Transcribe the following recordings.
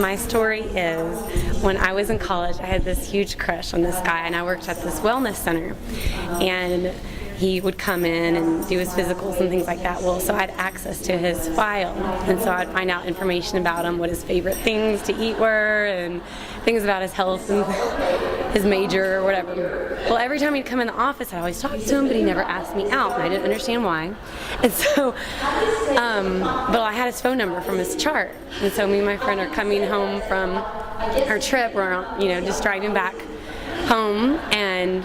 My story is, when I was in college, I had this huge crush on this guy, and I worked at this wellness center, and he would come in and do his physicals and things like that. Well, so I had access to his file, and so I'd find out information about him, what his favorite things to eat were, and things about his health and his major or whatever. Well, every time he'd come in the office, I always talked to him, but he never asked me out, and I didn't understand why. And so, but I had his phone number from his chart, and so me and my friend are coming home from our trip. We're, just driving back home, and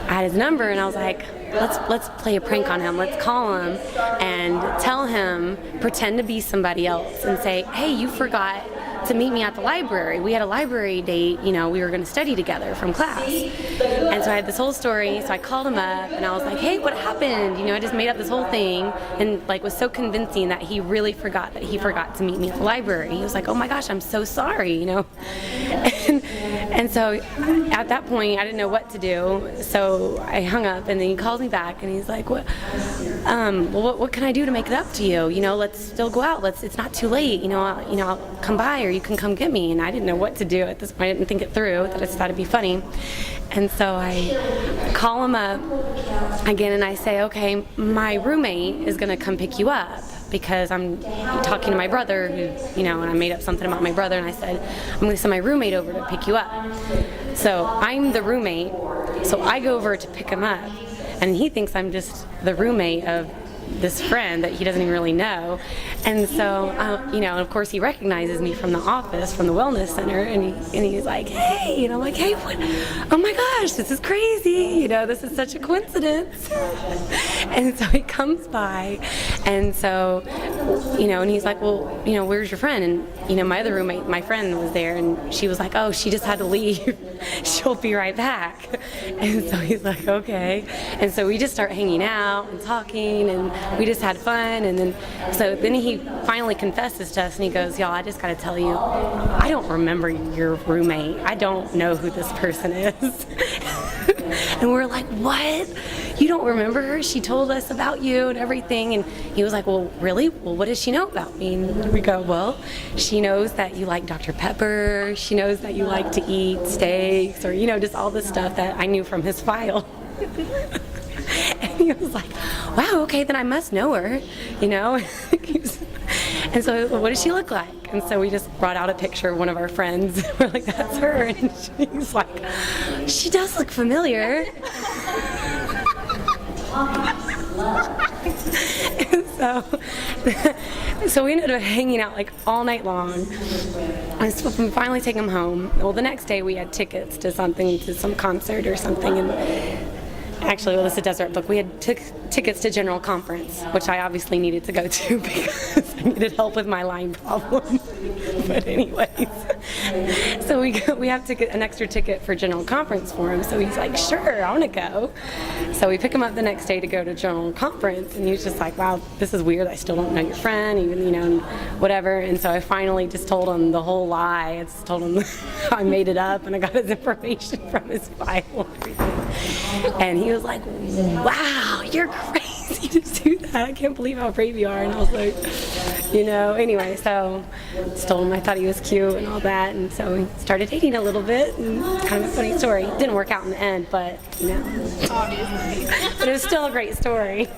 I had his number, and I was like, let's play a prank on him. Let's call him and tell him, pretend to be somebody else, and say, hey, you forgot to meet me at the library. We had a library date, we were going to study together from class. And so I had this whole story, so I called him up, and I was like, hey, what happened? I just made up this whole thing, and was so convincing that he really forgot to meet me at the library. He was like, oh my gosh, I'm so sorry, And so at that point, I didn't know what to do, so I hung up, and then he called me back, and he's like, what can I do to make it up to you? Let's still go out. It's not too late. I'll come by, or you can come get me. And I didn't know what to do at this point. I didn't think it through. I just thought it'd be funny. And so I call him up again, and I say, okay, my roommate is going to come pick you up, because I'm talking to my brother, who, and I made up something about my brother, and I said, I'm going to send my roommate over to pick you up. So I'm the roommate, so I go over to pick him up, and he thinks I'm just the roommate of this friend that he doesn't even really know. And so, and of course he recognizes me from the office, from the wellness center, and he's like, hey, and I'm like, hey, what? Oh my gosh, this is crazy, this is such a coincidence. And so he comes by, and so, and he's like, well, where's your friend? And, my other roommate, my friend, was there, and she was like, oh, she just had to leave. She'll be right back. And so he's like, okay. And so we just start hanging out and talking, and we just had fun. And then he finally confesses to us, and he goes, y'all, I just got to tell you, I don't remember your roommate. I don't know who this person is. And we're like, what? You don't remember her? She told us about you and everything. And he was like, well, really? Well, what does she know about me? And we go, well, she knows that you like Dr. Pepper. She knows that you like to eat steaks, or, just all the stuff that I knew from his file. And he was like, wow, okay, then I must know her, And so, what does she look like? And so we just brought out a picture of one of our friends. We're like, that's her. And she's like, she does look familiar. And so we ended up hanging out all night long. And so we finally take him home. Well, the next day we had tickets to some concert or something. And actually, this is a Desert Book. We had tickets to General Conference, which I obviously needed to go to because I needed help with my line problem. But anyways, so we have an extra ticket for General Conference for him. So he's like, sure, I want to go. So we pick him up the next day to go to General Conference, and he's just like, wow, this is weird. I still don't know your friend, even, and whatever. And so I finally just told him the whole lie. I just told him I made it up, and I got his information from his file and everything. And he was like, wow, you're crazy to do that. I can't believe how brave you are. And I was like, anyway, so just told him I thought he was cute and all that. And so we started dating a little bit, and kind of a funny story. Didn't work out in the end, but, Obviously. But it was still a great story.